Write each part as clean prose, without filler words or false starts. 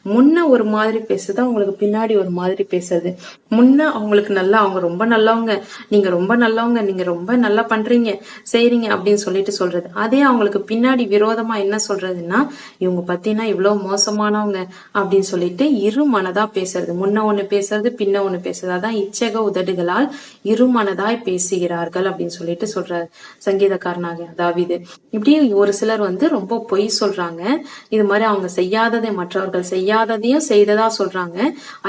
முன்ன ஒரு மாதிரி பேசுறது, அவங்களுக்கு பின்னாடி ஒரு மாதிரி பேசுறது. முன்ன அவங்களுக்கு நல்லா, அவங்க ரொம்ப நல்லவங்க, நீங்க ரொம்ப நல்லவங்க, நீங்க ரொம்ப நல்லா பண்றீங்க செய்றீங்க அப்படின்னு சொல்லிட்டு சொல்றது. அதே அவங்களுக்கு பின்னாடி விரோதமா என்ன சொல்றதுன்னா, இவங்க பத்தினா இவ்வளவு மோசமானவங்க அப்படின்னு சொல்லிட்டு இருமனதா பேசுறது. முன்ன ஒண்ணு பேசுறது, பின்ன ஒண்ணு பேசுறது. அதான் இச்சக உதடுகளால் இருமனதாய் பேசுகிறார்கள் அப்படின்னு சொல்லிட்டு சொல்றாரு சங்கீதக்காரனாக தாவீது. இப்படி ஒரு சிலர் ரொம்ப பொய் சொல்றாங்க. இது மாதிரி அவங்க செய்யாததை மற்றவர்கள் செய்யாததையும் செய்ததா சொல்றாங்க.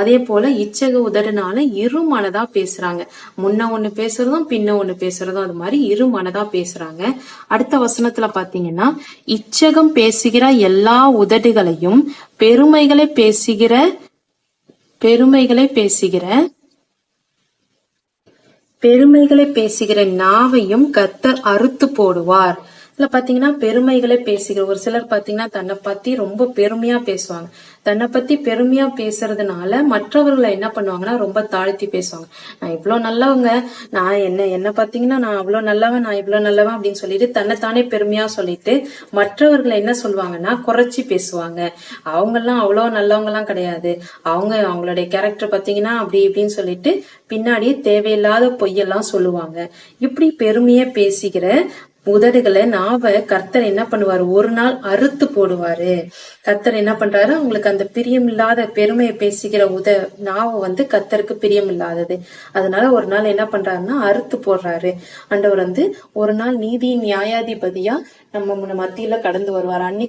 அதே போல இச்சக உதடுனால இருமனதா பேசுறாங்க. முன்ன ஒண்ணு பேசுறதும் பின்ன ஒண்ணு பேசுறதும் அது மாதிரி இருமனதா பேசுறாங்க. அடுத்த வசனத்துல பாத்தீங்கன்னா, இச்சகம் பேசுகிற எல்லா உதடுகளையும் பெருமைகளை பேசுகிற பெருமைகளை பேசுகிற நாவையும் கர்த்தர் அறுத்து போடுவார். இதுல பாத்தீங்கன்னா பெருமைகளை பேசுகிற ஒரு சிலர் பாத்தீங்கன்னா தன்னை பத்தி ரொம்ப பெருமையா பேசுவாங்க. தன்னை பத்தி பெருமையா பேசுறதுனால மற்றவர்களை என்ன பண்ணுவாங்கன்னா ரொம்ப தாழ்த்தி பேசுவாங்க. நான் இவ்வளவு நல்லவங்க, நான் என்ன பாத்தீங்கன்னா நான் அவ்வளவு நல்லவன், நான் இவ்வளவு நல்லவன் அப்படின்னு சொல்லிட்டு தன்னைத்தானே பெருமையா சொல்லிட்டு மற்றவர்களை என்ன சொல்லுவாங்கன்னா குறைச்சி பேசுவாங்க. அவங்க எல்லாம் அவ்வளவு நல்லவங்க எல்லாம் கிடையாது, அவங்களுடைய கேரக்டர் பாத்தீங்கன்னா அப்படி இப்படின்னு சொல்லிட்டு பின்னாடி தேவையில்லாத பொய்யெல்லாம் சொல்லுவாங்க. இப்படி பெருமையா பேசுகிற உதடுகளை நாவ கர்த்தர் என்ன பண்ணுவாரு, ஒரு நாள் அறுத்து போடுவாரு. கர்த்தர் என்ன பண்றாரு, அவங்களுக்கு அந்த பிரியம் இல்லாத பெருமையை பேசுகிற நாவை கர்த்தருக்கு பிரியம் இல்லாதது. அதனால ஒரு நாள் என்ன பண்றாருன்னா அறுத்து போடுறாரு. ஆண்டவர் ஒரு நாள் நீதி நியாயாதிபதியா நம்ம மத்தியில கடந்து வருவார். அன்னைக்கு